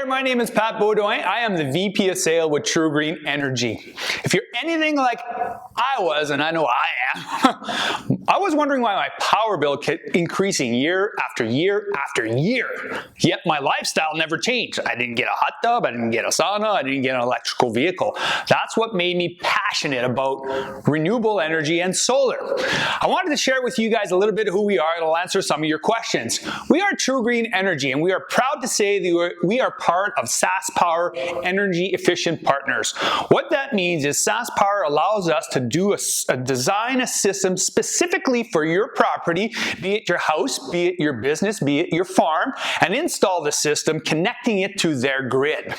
Hi there, my name is Pat Beaudoin. I am the VP of Sale with TruGreen Energy. If you're anything like I was, and I know I am, I was wondering why my power bill kept increasing year after year after year, yet my lifestyle never changed. I didn't get a hot tub, I didn't get a sauna, I didn't get an electrical vehicle. That's what made me passionate about renewable energy and solar. I wanted to share with you guys a little bit of who we are, and I'll answer some of your questions. We are TruGreen Energy, and we are proud to say that we are part of SaskPower Energy Efficient Partners. What that means is SaskPower allows us to design a system specifically for your property, be it your house, be it your business, be it your farm, and install the system, connecting it to their grid.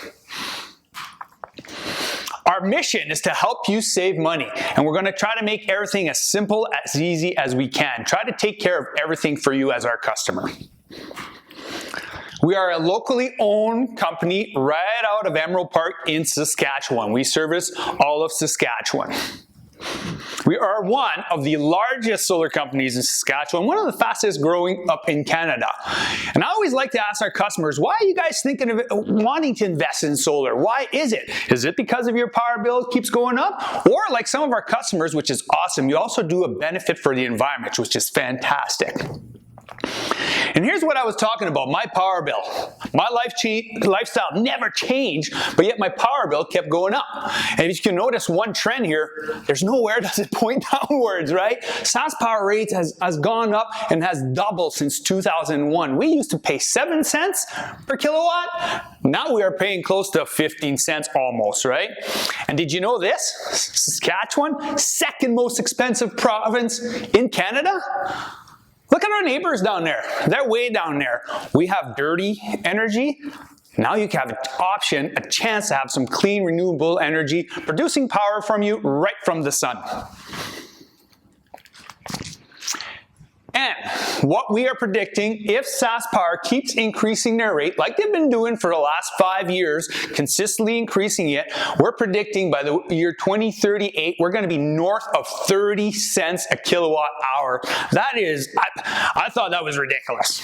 Our mission is to help you save money, and we're going to try to make everything as simple, as easy as we can. Try to take care of everything for you as our customer. We are a locally owned company right out of Emerald Park in Saskatchewan. We service all of Saskatchewan. We are one of the largest solar companies in Saskatchewan, one of the fastest growing up in Canada. And I always like to ask our customers, why are you guys thinking of wanting to invest in solar? Why is it? Is it because of your power bill keeps going up? Or like some of our customers, which is awesome, you also do a benefit for the environment, which is fantastic. And here's what I was talking about, my power bill. My lifestyle never changed, but yet my power bill kept going up. And if you can notice one trend here, there's nowhere does it point downwards, right? SaskPower rates has gone up and has doubled since 2001. We used to pay 7 cents per kilowatt. Now we are paying close to 15 cents almost, right? And did you know this? Saskatchewan, second most expensive province in Canada? Look at our neighbors down there. They're way down there. We have dirty energy. Now you have an option, a chance to have some clean, renewable energy, producing power from you right from the sun. And what we are predicting, if SaskPower keeps increasing their rate, like they've been doing for the last 5 years, consistently increasing it, we're predicting by the year 2038, we're going to be north of 30 cents a kilowatt hour. That is, I thought that was ridiculous.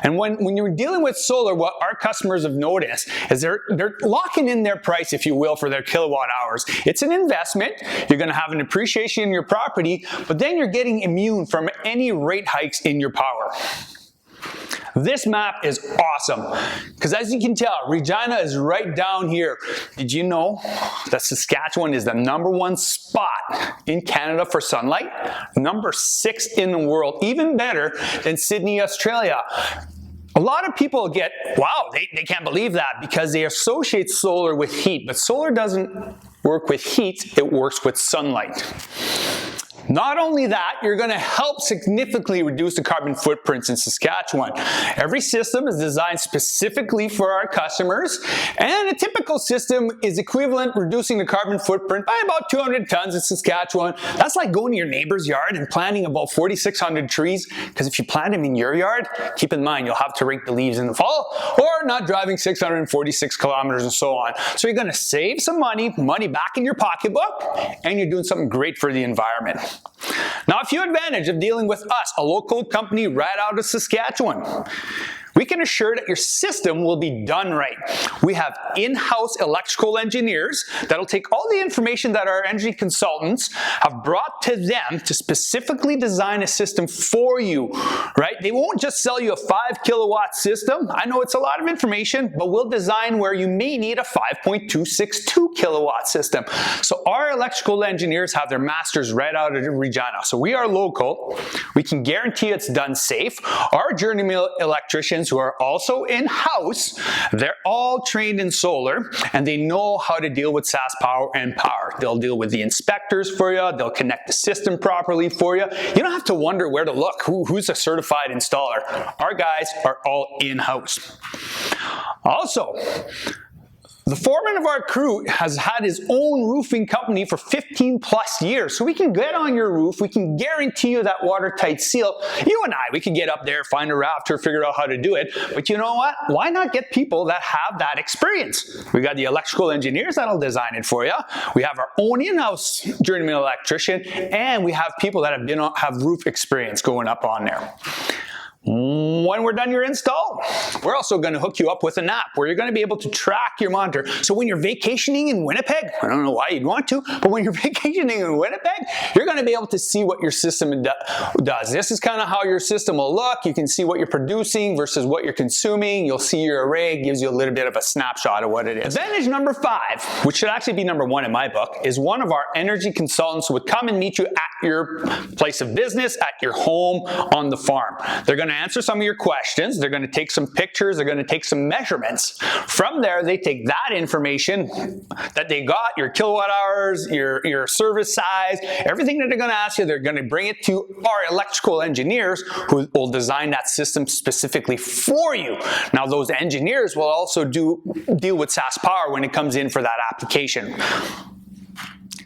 And when you're dealing with solar, what our customers have noticed is they're locking in their price, if you will, for their kilowatt hours. It's an investment. You're going to have an appreciation in your property, but then you're getting immune from any rate hikes in your power. This map is awesome because, as you can tell, Regina is right down here. Did you know that Saskatchewan is the #1 spot in Canada for sunlight? Number 6 in the world, even better than Sydney, Australia. A lot of people get, wow, they can't believe that because they associate solar with heat, but solar doesn't work with heat, it works with sunlight. Not only that, you're going to help significantly reduce the carbon footprints in Saskatchewan. Every system is designed specifically for our customers, and a typical system is equivalent reducing the carbon footprint by about 200 tons in Saskatchewan. That's like going to your neighbor's yard and planting about 4,600 trees, because if you plant them in your yard, keep in mind you'll have to rake the leaves in the fall, or not driving 646 kilometers and so on. So you're going to save some money back in your pocketbook, and you're doing something great for the environment. Now, a few advantages of dealing with us, a local company right out of Saskatchewan. We can assure that your system will be done right. We have in-house electrical engineers that'll take all the information that our energy consultants have brought to them to specifically design a system for you, right? They won't just sell you a 5 kilowatt system. I know it's a lot of information, but we'll design where you may need a 5.262 kilowatt system. So our electrical engineers have their masters right out of Regina. So we are local. We can guarantee it's done safe. Our journeyman electricians who are also in-house, they're all trained in solar, and they know how to deal with SaskPower and power. They'll deal with the inspectors for you. They'll connect the system properly for you. You don't have to wonder where to look. Who's a certified installer? Our guys are all in-house. Also, the foreman of our crew has had his own roofing company for 15 plus years. So we can get on your roof, we can guarantee you that watertight seal. You and I, we can get up there, find a rafter, figure out how to do it. But you know what? Why not get people that have that experience? We got the electrical engineers that'll design it for you. We have our own in-house journeyman electrician, and we have people that have roof experience going up on there. When we're done your install, we're also going to hook you up with an app where you're going to be able to track your monitor. So when you're vacationing in Winnipeg, I don't know why you'd want to, but when you're vacationing in Winnipeg, you're going to be able to see what your system does. This is kind of how your system will look. You can see what you're producing versus what you're consuming. You'll see your array. It gives you a little bit of a snapshot of what it is. Advantage number 5, which should actually be number 1 in my book, is one of our energy consultants would come and meet you at your place of business, at your home, on the farm. They're going to answer some of your questions. They're going to take some pictures. They're going to take some measurements. From there, they take that information that they got, your kilowatt hours, your service size, everything that they're going to ask you, they're going to bring it to our electrical engineers who will design that system specifically for you. Now, those engineers will also deal with SaskPower when it comes in for that application.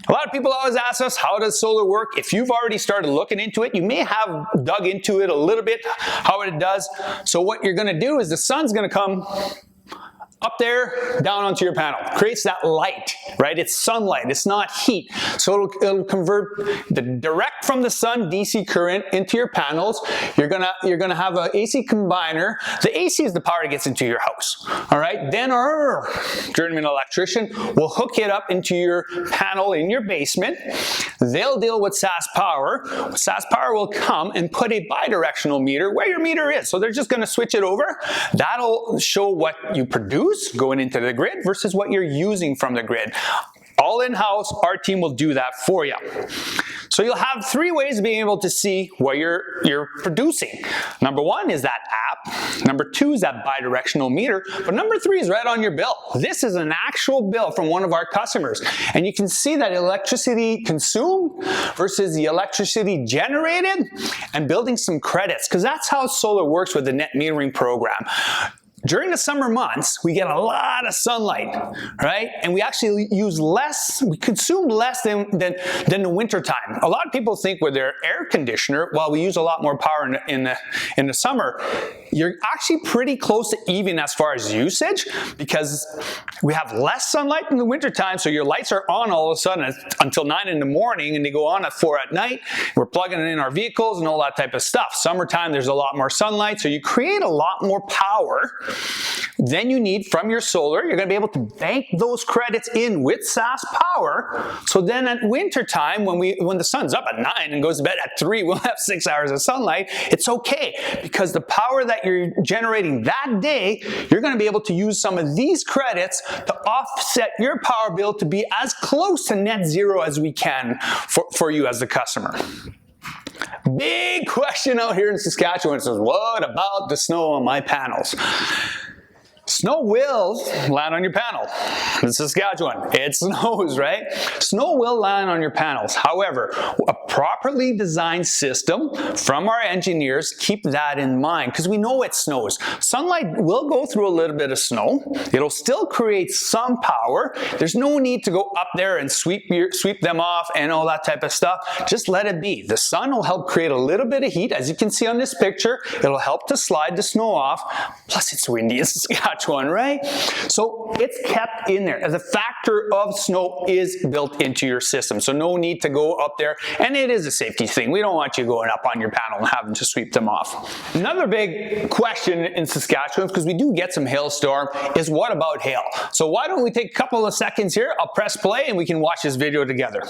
A lot of people always ask us, how does solar work? If you've already started looking into it, you may have dug into it a little bit, how it does. So what you're going to do is the sun's going to come up there, down onto your panel. Creates that light, right? It's sunlight, it's not heat. So it'll convert the direct from the sun DC current into your panels. You're gonna have an AC combiner. The AC is the power that gets into your house. All right, then our journeyman electrician will hook it up into your panel in your basement. They'll deal with SaskPower. SaskPower will come and put a bidirectional meter where your meter is. So they're just gonna switch it over. That'll show what you produce going into the grid versus what you're using from the grid. All in-house, our team will do that for you. So you'll have 3 ways of being able to see what you're producing. Number 1 is that app. Number 2 is that bidirectional meter. But number 3 is right on your bill. This is an actual bill from one of our customers. And you can see that electricity consumed versus the electricity generated and building some credits, because that's how solar works with the net metering program. During the summer months, we get a lot of sunlight, right? And we actually we consume less than the winter time. A lot of people think with their air conditioner, while we use a lot more power in the summer, you're actually pretty close to even as far as usage, because we have less sunlight in the winter time, so your lights are on all of a sudden until 9 in the morning, and they go on at 4 at night. We're plugging it in our vehicles and all that type of stuff. Summertime, there's a lot more sunlight, so you create a lot more power than you need from your solar. You're going to be able to bank those credits in with SaskPower. So then at winter time, when the sun's up at 9 and goes to bed at 3, we'll have 6 hours of sunlight. It's okay, because the power that you're generating that day, you're going to be able to use some of these credits to offset your power bill to be as close to net zero as we can for you as the customer. Big question out here in Saskatchewan says, what about the snow on my panels? Snow will land on your panel. In Saskatchewan, it snows, right? Snow will land on your panels. However, a properly designed system from our engineers keep that in mind, because we know it snows. Sunlight will go through a little bit of snow. It'll still create some power. There's no need to go up there and sweep them off and all that type of stuff. Just let it be. The sun will help create a little bit of heat. As you can see on this picture, it'll help to slide the snow off. Plus, it's windy in Saskatchewan, right? So it's kept in there. The factor of snow is built into your system, so no need to go up there. And it is a safety thing. We don't want you going up on your panel and having to sweep them off. Another big question in Saskatchewan, because we do get some hailstorm, is what about hail? So why don't we take a couple of seconds here, I'll press play and we can watch this video together.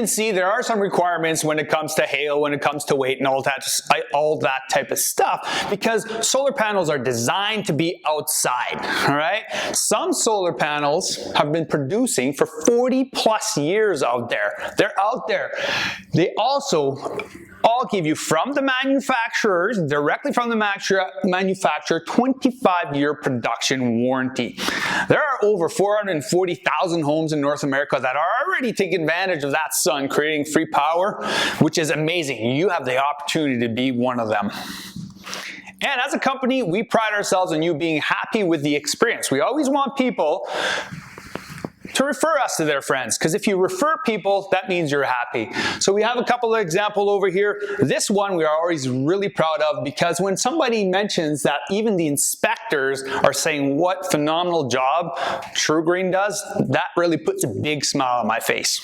can see, there are some requirements when it comes to hail, when it comes to weight and all that type of stuff, because solar panels are designed to be outside, all right? Some solar panels have been producing for 40 plus years out there. They're out there. They also all give you from the manufacturers, directly from the manufacturer, 25-year production warranty. There are over 440,000 homes in North America that are already taking advantage of that sun, creating free power, which is amazing. You have the opportunity to be one of them. And as a company, we pride ourselves on you being happy with the experience. We always want people to refer us to their friends, because if you refer people, that means you're happy. So we have a couple of examples over here. This one we are always really proud of, because when somebody mentions that even the inspectors are saying what phenomenal job TruGreen does, that really puts a big smile on my face.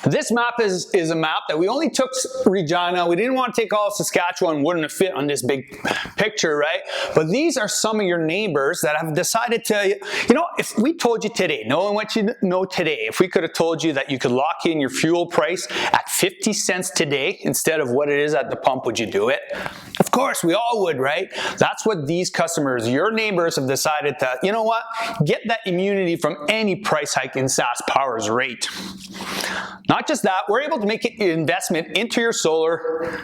This map is a map that we only took Regina. We didn't want to take all of Saskatchewan, wouldn't have fit on this big picture, right? But these are some of your neighbors that have decided to, you know, if we told you today, knowing what you know today, if we could have told you that you could lock in your fuel price at 50 cents today instead of what it is at the pump, would you do it? Of course, we all would, right? That's what these customers, your neighbors, have decided to, you know what, get that immunity from any price hike in SaskPower's rate. Not just that, we're able to make an investment into your solar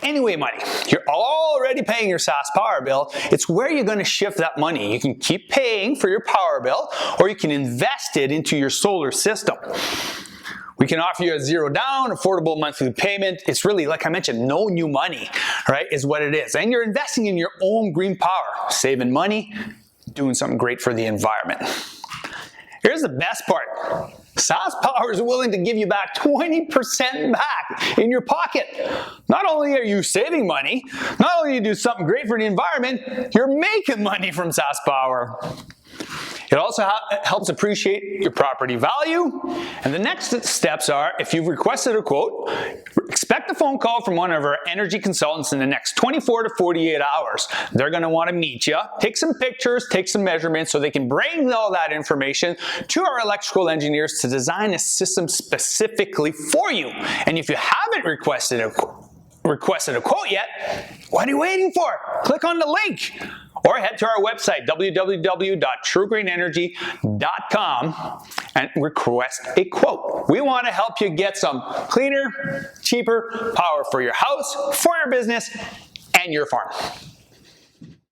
anyway money. You're already paying your SaskPower bill. It's where you're going to shift that money. You can keep paying for your power bill, or you can invest it into your solar system. We can offer you a zero down, affordable monthly payment. It's really, like I mentioned, no new money, right, is what it is. And you're investing in your own green power, saving money, doing something great for the environment. Here's the best part. SaskPower is willing to give you back 20% back in your pocket. Not only are you saving money, not only do you do something great for the environment, you're making money from SaskPower. It also helps appreciate your property value. And the next steps are, if you've requested a quote, expect a phone call from one of our energy consultants in the next 24 to 48 hours. They're going to want to meet you, take some pictures, take some measurements so they can bring all that information to our electrical engineers to design a system specifically for you. And if you haven't requested a quote yet, what are you waiting for? Click on the link. Or head to our website, www.TruGreenEnergy.com, and request a quote. We want to help you get some cleaner, cheaper power for your house, for your business, and your farm.